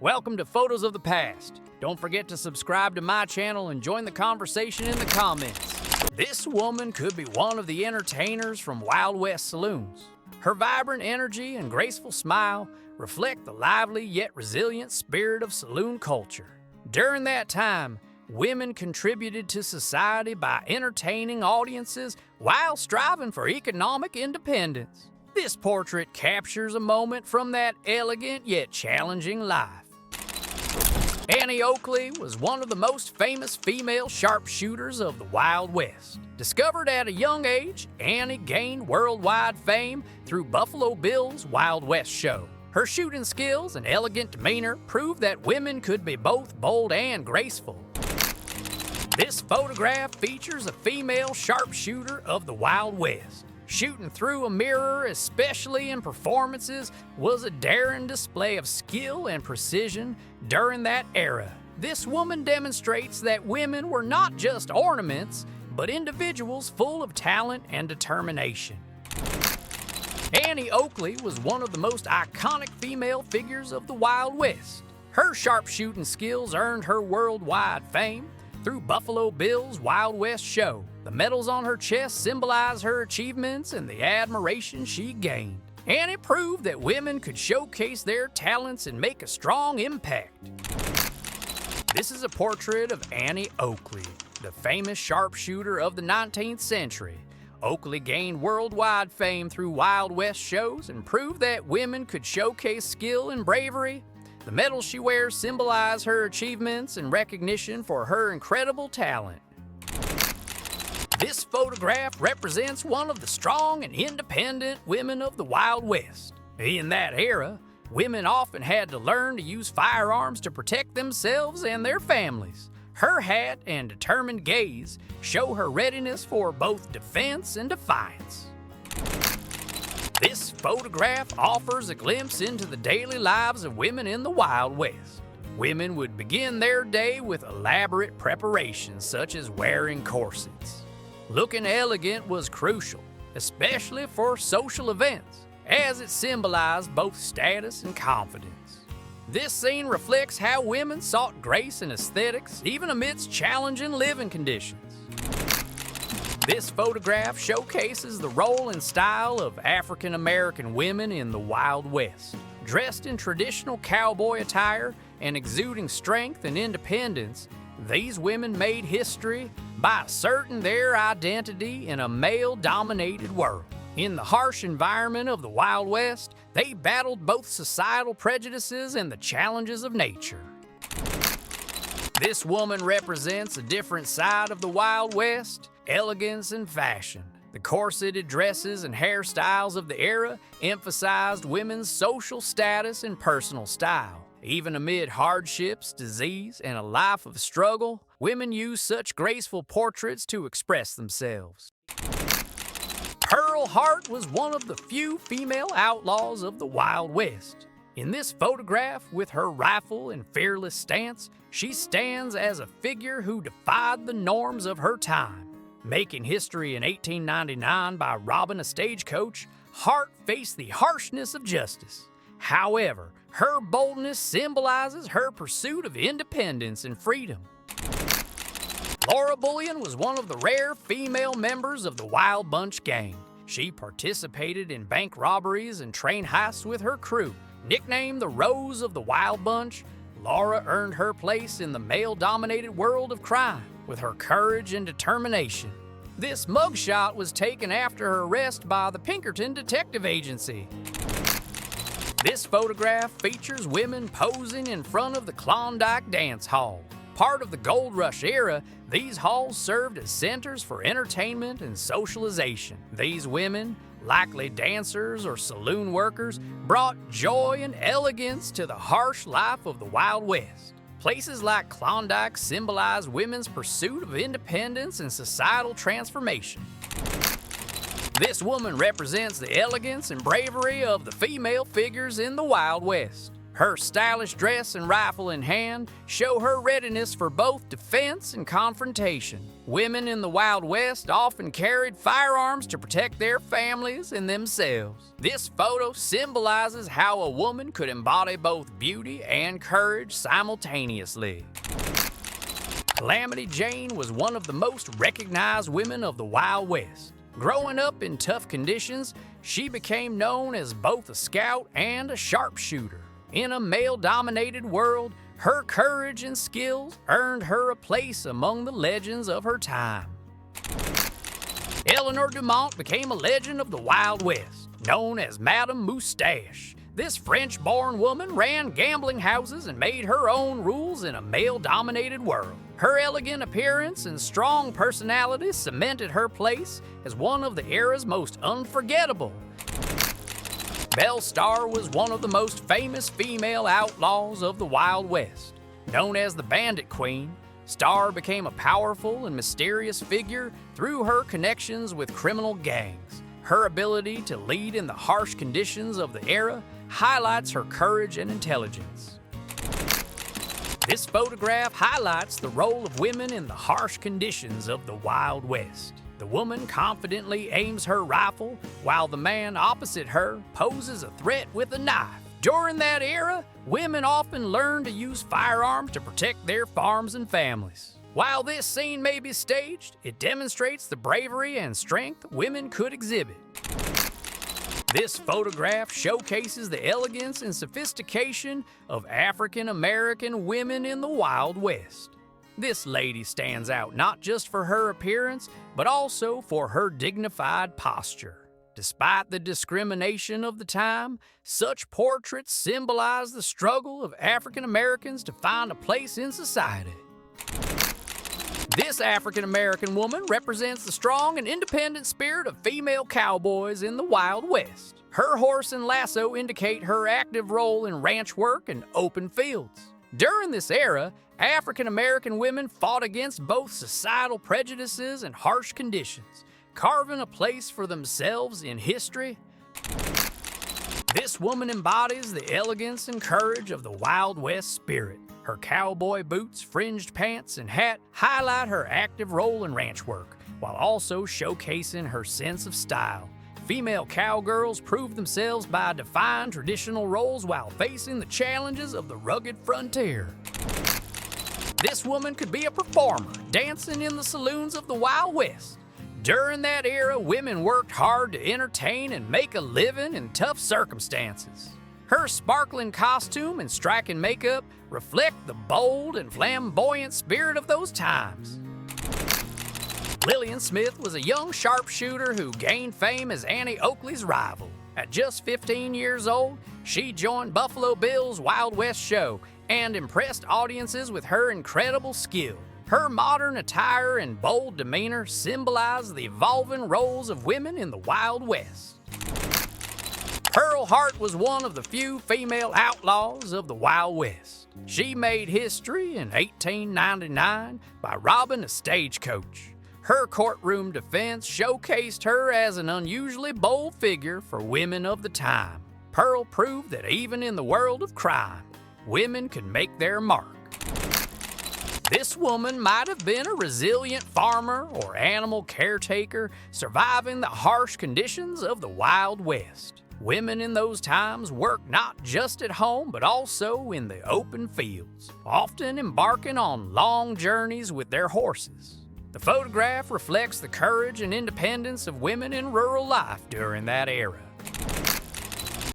Welcome to Photos of the Past. Don't forget to subscribe to my channel and join the conversation in the comments. This woman could be one of the entertainers from Wild West saloons. Her vibrant energy and graceful smile reflect the lively yet resilient spirit of saloon culture. During that time, women contributed to society by entertaining audiences while striving for economic independence. This portrait captures a moment from that elegant yet challenging life. Annie Oakley was one of the most famous female sharpshooters of the Wild West. Discovered at a young age, Annie gained worldwide fame through Buffalo Bill's Wild West show. Her shooting skills and elegant demeanor proved that women could be both bold and graceful. This photograph features a female sharpshooter of the Wild West. Shooting through a mirror, especially in performances, was a daring display of skill and precision during that era. This woman demonstrates that women were not just ornaments, but individuals full of talent and determination. Annie Oakley was one of the most iconic female figures of the Wild West. Her sharpshooting skills earned her worldwide fame through Buffalo Bill's Wild West show. The medals on her chest symbolize her achievements and the admiration she gained. Annie proved that women could showcase their talents and make a strong impact. This is a portrait of Annie Oakley, the famous sharpshooter of the 19th century. Oakley gained worldwide fame through Wild West shows and proved that women could showcase skill and bravery. The medals she wears symbolize her achievements and recognition for her incredible talent. This photograph represents one of the strong and independent women of the Wild West. In that era, women often had to learn to use firearms to protect themselves and their families. Her hat and determined gaze show her readiness for both defense and defiance. This photograph offers a glimpse into the daily lives of women in the Wild West. Women would begin their day with elaborate preparations such as wearing corsets. Looking elegant was crucial, especially for social events, as it symbolized both status and confidence. This scene reflects how women sought grace and aesthetics even amidst challenging living conditions. This photograph showcases the role and style of African American women in the Wild West. Dressed in traditional cowboy attire and exuding strength and independence, these women made history by asserting their identity in a male-dominated world. In the harsh environment of the Wild West, they battled both societal prejudices and the challenges of nature. This woman represents a different side of the Wild West: elegance and fashion. The corseted dresses and hairstyles of the era emphasized women's social status and personal style. Even amid hardships, disease, and a life of struggle, women used such graceful portraits to express themselves. Pearl Hart was one of the few female outlaws of the Wild West. In this photograph, with her rifle and fearless stance, she stands as a figure who defied the norms of her time. Making history in 1899 by robbing a stagecoach, Hart faced the harshness of justice. However, her boldness symbolizes her pursuit of independence and freedom. Laura Bullion was one of the rare female members of the Wild Bunch gang. She participated in bank robberies and train heists with her crew. Nicknamed the Rose of the Wild Bunch, Laura earned her place in the male-dominated world of crime with her courage and determination. This mugshot was taken after her arrest by the Pinkerton Detective Agency. This photograph features women posing in front of the Klondike Dance Hall. Part of the Gold Rush era, these halls served as centers for entertainment and socialization. These women, likely dancers or saloon workers, brought joy and elegance to the harsh life of the Wild West. Places like Klondike symbolize women's pursuit of independence and societal transformation. This woman represents the elegance and bravery of the female figures in the Wild West. Her stylish dress and rifle in hand show her readiness for both defense and confrontation. Women in the Wild West often carried firearms to protect their families and themselves. This photo symbolizes how a woman could embody both beauty and courage simultaneously. Calamity Jane was one of the most recognized women of the Wild West. Growing up in tough conditions, she became known as both a scout and a sharpshooter. In a male-dominated world, her courage and skills earned her a place among the legends of her time. Eleanor Dumont became a legend of the Wild West, known as Madame Moustache. This French-born woman ran gambling houses and made her own rules in a male-dominated world. Her elegant appearance and strong personality cemented her place as one of the era's most unforgettable. Belle Starr was one of the most famous female outlaws of the Wild West. Known as the Bandit Queen, Starr became a powerful and mysterious figure through her connections with criminal gangs. Her ability to lead in the harsh conditions of the era highlights her courage and intelligence. This photograph highlights the role of women in the harsh conditions of the Wild West. The woman confidently aims her rifle, while the man opposite her poses a threat with a knife. During that era, women often learned to use firearms to protect their farms and families. While this scene may be staged, it demonstrates the bravery and strength women could exhibit. This photograph showcases the elegance and sophistication of African American women in the Wild West. This lady stands out not just for her appearance, but also for her dignified posture. Despite the discrimination of the time, such portraits symbolize the struggle of African Americans to find a place in society. This African American woman represents the strong and independent spirit of female cowboys in the Wild West. Her horse and lasso indicate her active role in ranch work and open fields. During this era, African American women fought against both societal prejudices and harsh conditions, carving a place for themselves in history. This woman embodies the elegance and courage of the Wild West spirit. Her cowboy boots, fringed pants, and hat highlight her active role in ranch work, while also showcasing her sense of style. Female cowgirls prove themselves by defying traditional roles while facing the challenges of the rugged frontier. This woman could be a performer, dancing in the saloons of the Wild West. During that era, women worked hard to entertain and make a living in tough circumstances. Her sparkling costume and striking makeup reflect the bold and flamboyant spirit of those times. Lillian Smith was a young sharpshooter who gained fame as Annie Oakley's rival. At just 15 years old, she joined Buffalo Bill's Wild West show and impressed audiences with her incredible skill. Her modern attire and bold demeanor symbolize the evolving roles of women in the Wild West. Pearl Hart was one of the few female outlaws of the Wild West. She made history in 1899 by robbing a stagecoach. Her courtroom defense showcased her as an unusually bold figure for women of the time. Pearl proved that even in the world of crime, women could make their mark. This woman might have been a resilient farmer or animal caretaker, surviving the harsh conditions of the Wild West. Women in those times worked not just at home, but also in the open fields, often embarking on long journeys with their horses. The photograph reflects the courage and independence of women in rural life during that era.